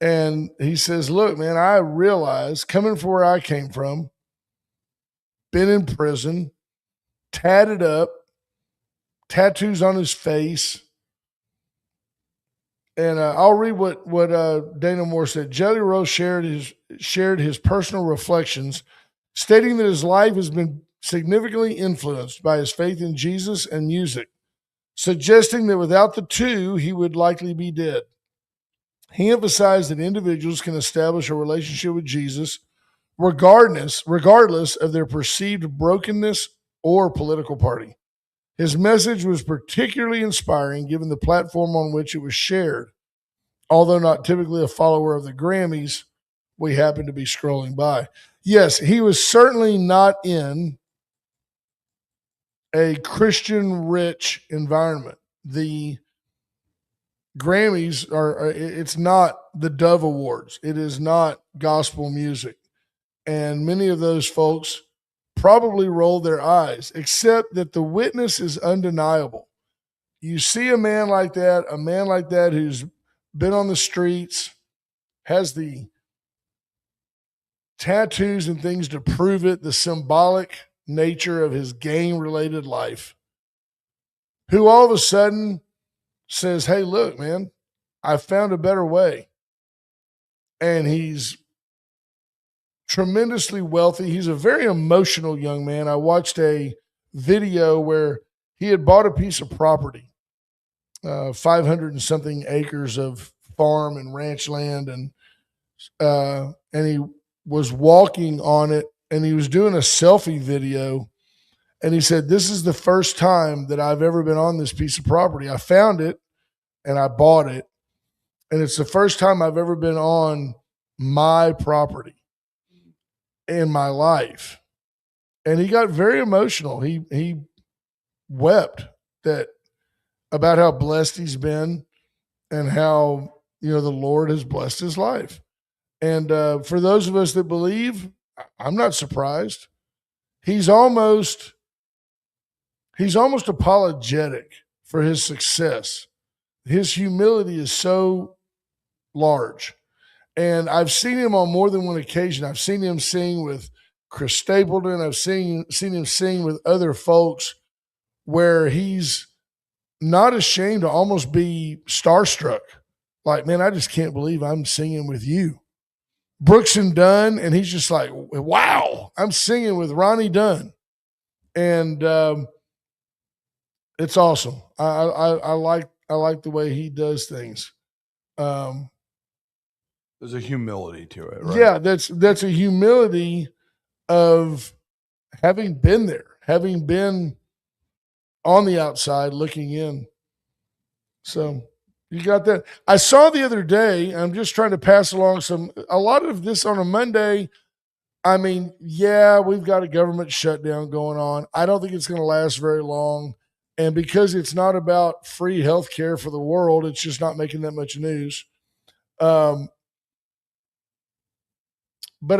And he says, look, man, I realize coming from where I came from, been in prison, tatted up, tattoos on his face. And I'll read what Dana Moore said. Jelly Roll shared his personal reflections, stating that his life has been significantly influenced by his faith in Jesus and music, suggesting that without the two, he would likely be dead. He emphasized that individuals can establish a relationship with Jesus regardless of their perceived brokenness or political party. His message was particularly inspiring given the platform on which it was shared. Although not typically a follower of the Grammys, we happened to be scrolling by. Yes, he was certainly not in a Christian-rich environment. The Grammys it's not the Dove Awards. It is not gospel music. And many of those folks probably rolled their eyes, except that the witness is undeniable. You see a man like that who's been on the streets, has the tattoos and things to prove it, the symbolic nature of his gang-related life, who all of a sudden says, hey, look, man, I found a better way. And he's tremendously wealthy. He's a very emotional young man. I watched a video where he had bought a piece of property, 500 and something acres of farm and ranch land, and he was walking on it, and he was doing a selfie video, and he said, this is the first time that I've ever been on this piece of property. I found it and I bought it, and it's the first time I've ever been on my property in my life. And he got very emotional. He wept that about how blessed he's been and how, the Lord has blessed his life. And for those of us that believe, I'm not surprised. He's almost apologetic for his success. His humility is so large. And I've seen him on more than one occasion. I've seen him sing with Chris Stapleton. I've seen him sing with other folks where he's not ashamed to almost be starstruck. Like, man, I just can't believe I'm singing with you. Brooks and Dunn, and he's just like, wow, I'm singing with Ronnie Dunn. And it's awesome. I like the way he does things. There's a humility to it, right? Yeah, that's a humility of having been there, having been on the outside looking in. So you got that. I saw the other day, I'm just trying to pass along a lot of this on a Monday. I mean, yeah, we've got a government shutdown going on. I don't think it's going to last very long. And because it's not about free health care for the world, it's just not making that much news. But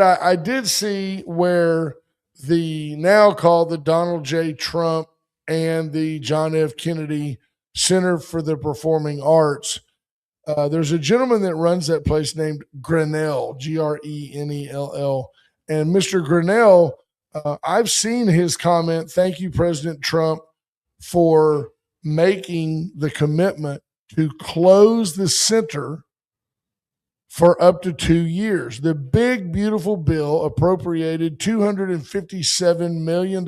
I did see where the now called the Donald J. Trump and the John F. Kennedy Center for the Performing Arts, there's a gentleman that runs that place named Grinnell, Grenell. And Mr. Grinnell, I've seen his comment, thank you, President Trump, for making the commitment to close the center for up to 2 years. The big, beautiful bill appropriated $257 million,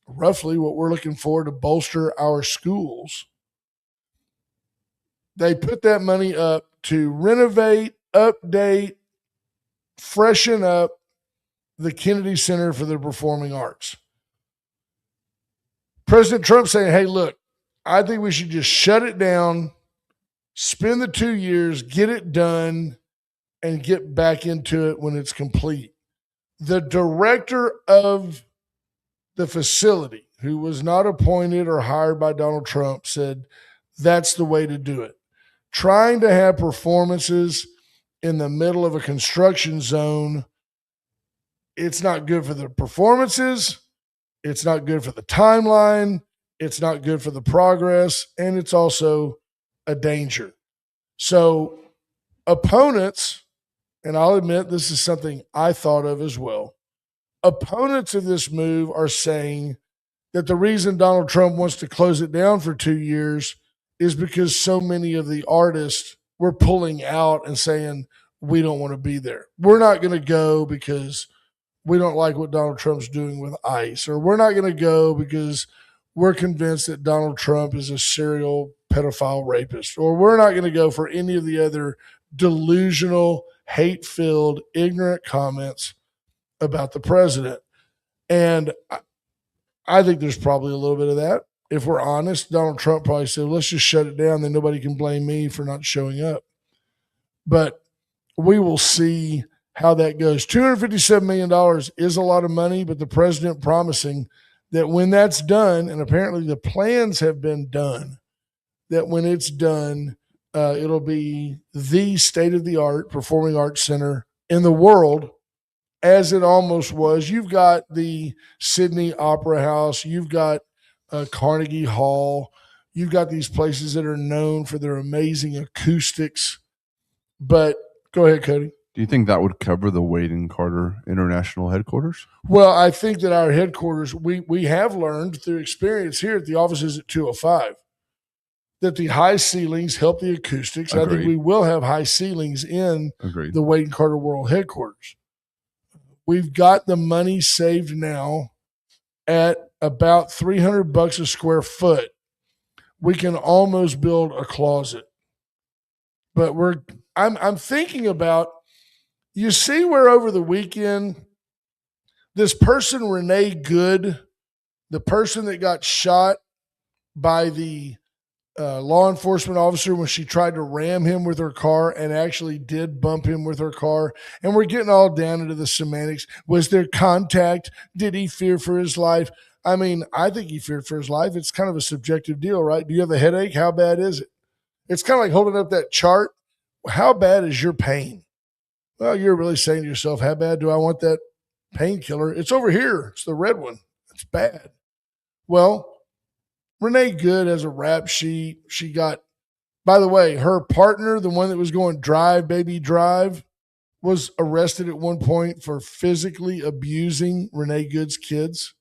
roughly what we're looking for to bolster our schools. They put that money up to renovate, update, freshen up the Kennedy Center for the Performing Arts. President Trump saying, hey, look, I think we should just shut it down, spend the 2 years, get it done, and get back into it when it's complete. The director of the facility, who was not appointed or hired by Donald Trump, said that's the way to do it. Trying to have performances in the middle of a construction zone, it's not good for the performances, it's not good for the timeline, it's not good for the progress, and it's also a danger. So opponents, and I'll admit this is something I thought of as well, opponents of this move are saying that the reason Donald Trump wants to close it down for 2 years is because so many of the artists were pulling out and saying, we don't want to be there. We're not going to go because we don't like what Donald Trump's doing with ICE, or we're not going to go because we're convinced that Donald Trump is a serial pedophile rapist, or we're not going to go for any of the other delusional, hate-filled, ignorant comments about the president. And I think there's probably a little bit of that. If we're honest, Donald Trump probably said, let's just shut it down, then nobody can blame me for not showing up. But we will see how that goes. $257 million is a lot of money, but the president promising that when that's done, and apparently the plans have been done, that when it's done, it'll be the state-of-the-art performing arts center in the world, as it almost was. You've got the Sydney Opera House. You've got Carnegie Hall. You've got these places that are known for their amazing acoustics. But go ahead, Cody. Do you think that would cover the Wade and Carter International headquarters? Well, I think that our headquarters, we have learned through experience here at the offices at 205 that the high ceilings help the acoustics. Agreed. I think we will have high ceilings in Agreed. the Wade and Carter World headquarters. We've got the money saved now at about $300 a square foot. We can almost build a closet. But I'm thinking about, you see where over the weekend, this person, Renee Good, the person that got shot by the law enforcement officer when she tried to ram him with her car and actually did bump him with her car. And we're getting all down into the semantics. Was there contact? Did he fear for his life? I mean, I think he feared for his life. It's kind of a subjective deal, right? Do you have a headache? How bad is it? It's kind of like holding up that chart. How bad is your pain? Well, you're really saying to yourself, how bad do I want that painkiller? It's over here. It's the red one. It's bad. Well, Renee Good has a rap sheet. She got, by the way, her partner, the one that was going drive, baby, drive, was arrested at one point for physically abusing Renee Good's kids.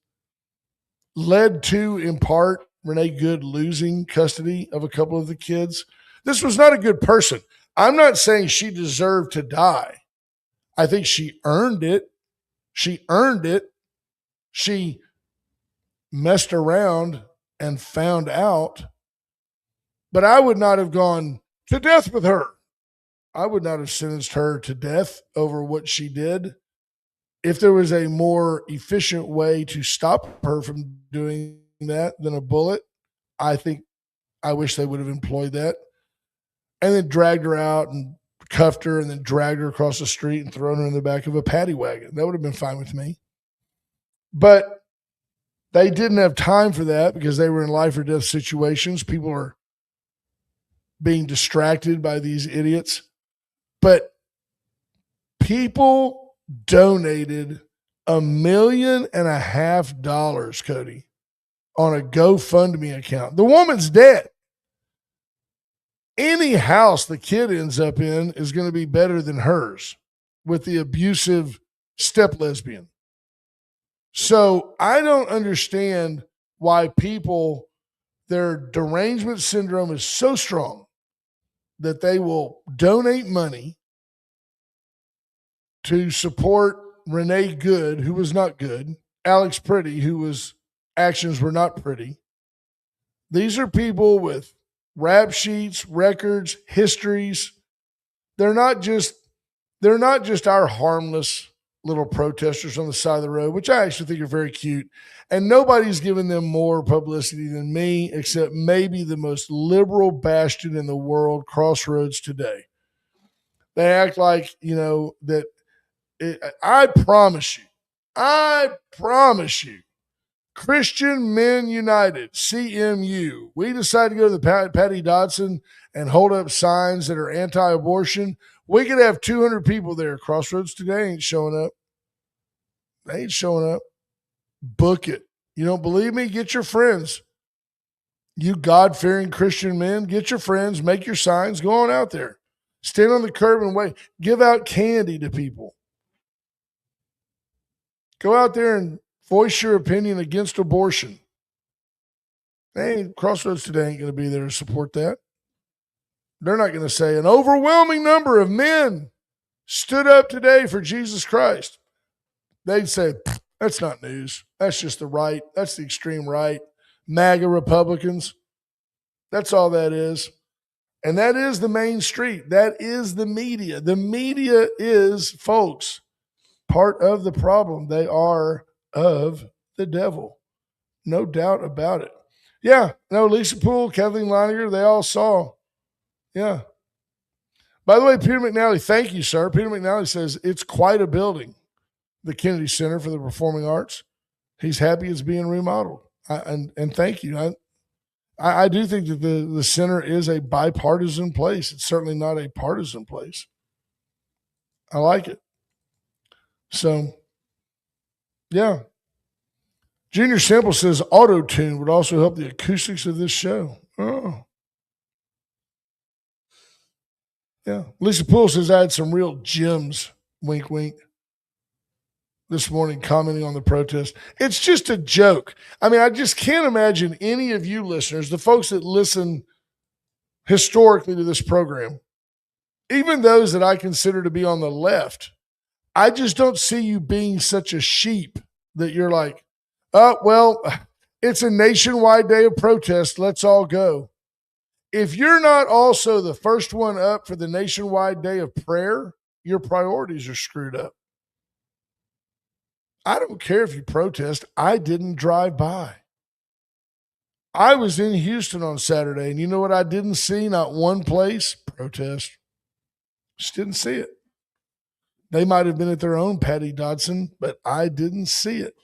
Led to, in part, Renee Good losing custody of a couple of the kids. This was not a good person. I'm not saying she deserved to die. I think she earned it. She earned it. She messed around and found out. But I would not have gone to death with her. I would not have sentenced her to death over what she did. If there was a more efficient way to stop her from doing that than a bullet, I wish they would have employed that. And then dragged her out and cuffed her and then dragged her across the street and thrown her in the back of a paddy wagon. That would have been fine with me. But they didn't have time for that because they were in life or death situations. People are being distracted by these idiots. But people donated $1.5 million, Cody, on a GoFundMe account. The woman's dead. Any house the kid ends up in is going to be better than hers with the abusive step lesbian. So I don't understand why people, their derangement syndrome is so strong that they will donate money to support Renee Good, who was not good, Alex Pretty, whose actions were not pretty. These are people with rap sheets, records, histories. They're not just our harmless little protesters on the side of the road, which I actually think are very cute. And nobody's given them more publicity than me, except maybe the most liberal bastion in the world, Crossroads Today. They act like, that I promise you, Christian Men United, CMU, we decide to go to the Patty Dodson and hold up signs that are anti-abortion. We could have 200 people there. Crossroads Today ain't showing up. They ain't showing up. Book it. You don't believe me? Get your friends. You God-fearing Christian men, get your friends, make your signs, go on out there. Stand on the curb and wait. Give out candy to people. Go out there and voice your opinion against abortion. Crossroads Today ain't going to be there to support that. They're not going to say an overwhelming number of men stood up today for Jesus Christ. They'd say, that's not news. That's just the right. That's the extreme right. MAGA Republicans. That's all that is. And that is the main street. That is the media. The media is, folks, part of the problem. They are of the devil. No doubt about it. Yeah. No, Lisa Poole, Kathleen Leininger, they all saw. Yeah. By the way, Peter McNally, thank you, sir. Peter McNally says it's quite a building, the Kennedy Center for the Performing Arts. He's happy it's being remodeled. And thank you. I do think that the center is a bipartisan place. It's certainly not a partisan place. I like it. So, yeah. Junior Simple says auto-tune would also help the acoustics of this show. Oh. Yeah. Lisa Poole says I had some real gems, wink, wink, this morning commenting on the protest. It's just a joke. I mean, I just can't imagine any of you listeners, the folks that listen historically to this program, even those that I consider to be on the left, I just don't see you being such a sheep that you're like, oh, well, it's a nationwide day of protest. Let's all go. If you're not also the first one up for the nationwide day of prayer, your priorities are screwed up. I don't care if you protest. I didn't drive by. I was in Houston on Saturday, and you know what I didn't see? Not one place? Protest. Just didn't see it. They might have been at their own Patty Dodson, but I didn't see it.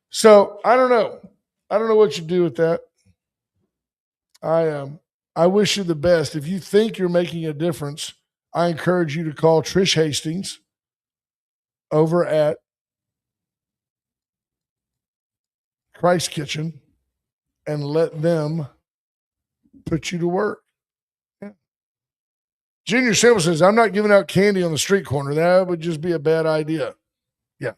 So I don't know. I don't know what you do with that. I wish you the best. If you think you're making a difference, I encourage you to call Trish Hastings over at Christ Kitchen and let them put you to work. Yeah. Junior Silver says, I'm not giving out candy on the street corner. That would just be a bad idea. Yeah.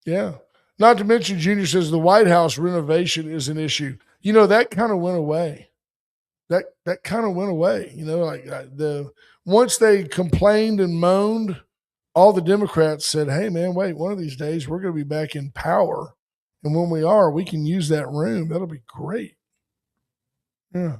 Yeah. Not to mention, Junior says the White House renovation is an issue. You know, that kind of went away. That kind of went away. You know, like once they complained and moaned, all the Democrats said, hey, man, wait, one of these days we're going to be back in power. And when we are, we can use that room. That'll be great. Yeah.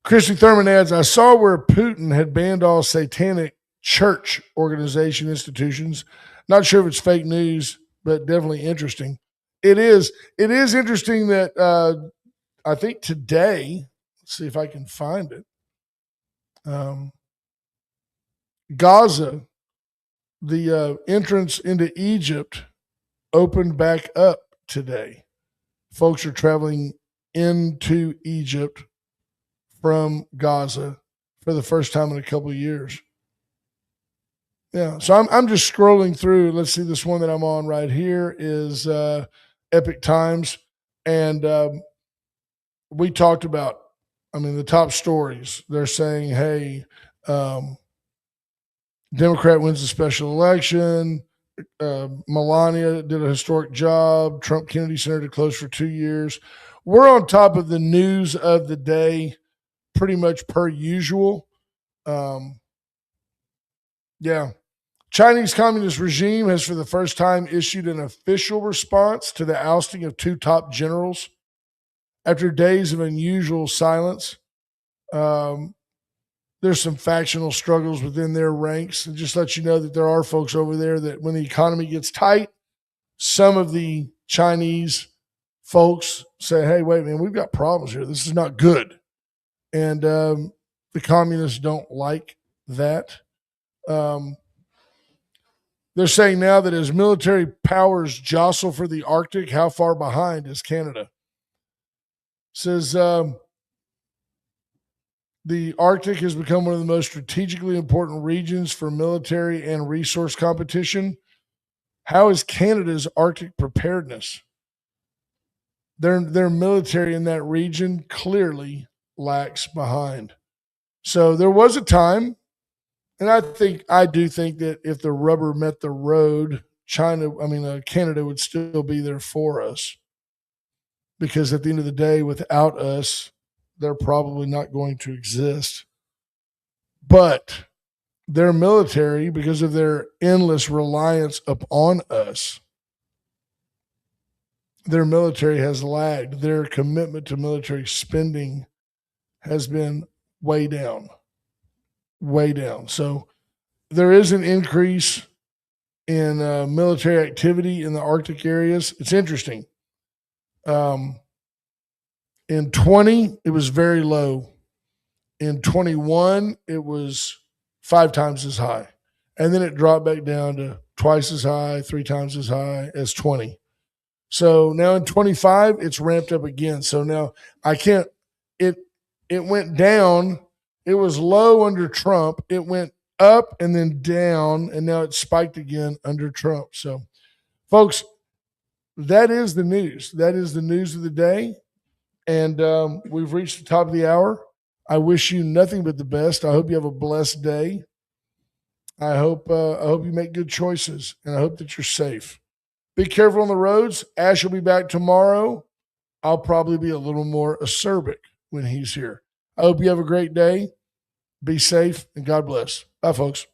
Christy Thurman adds, I saw where Putin had banned all satanic church organization institutions. Not sure if it's fake news, but definitely interesting. It is interesting that I think today, let's see if I can find it. Gaza, the entrance into Egypt opened back up today. Folks are traveling into Egypt from Gaza for the first time in a couple of years. Yeah, so I'm just scrolling through. Let's see, this one that I'm on right here is Epic Times, and we talked about, the top stories. They're saying, hey, Democrat wins the special election. Melania did a historic job. Trump Kennedy Center to close for 2 years. We're on top of the news of the day, pretty much per usual. Yeah. Chinese Communist regime has for the first time issued an official response to the ousting of 2 top generals after days of unusual silence. There's some factional struggles within their ranks, and just let you know that there are folks over there that when the economy gets tight, some of the Chinese folks say, hey, wait, man, we've got problems here. This is not good. And the communists don't like that. They're saying now that as military powers jostle for the Arctic, how far behind is Canada? Says the Arctic has become one of the most strategically important regions for military and resource competition. How is Canada's Arctic preparedness? Their military in that region clearly lacks behind. So there was a time, and I do think that if the rubber met the road, Canada would still be there for us. Because at the end of the day, without us, they're probably not going to exist. But their military, because of their endless reliance upon us, their military has lagged. Their commitment to military spending has been way down. Way down. So there is an increase in military activity in the Arctic areas. It's interesting. In 20, it was very low. In 21, it was 5 times as high. And then it dropped back down to twice as high, 3 times as high as 20. So now in 25, it's ramped up again. So now it went down. It was low under Trump. It went up and then down, and now it's spiked again under Trump. So, folks, that is the news. That is the news of the day. And we've reached the top of the hour. I wish you nothing but the best. I hope you have a blessed day. I hope you make good choices, and I hope that you're safe. Be careful on the roads. Ash will be back tomorrow. I'll probably be a little more acerbic when he's here. I hope you have a great day. Be safe, and God bless. Bye, folks.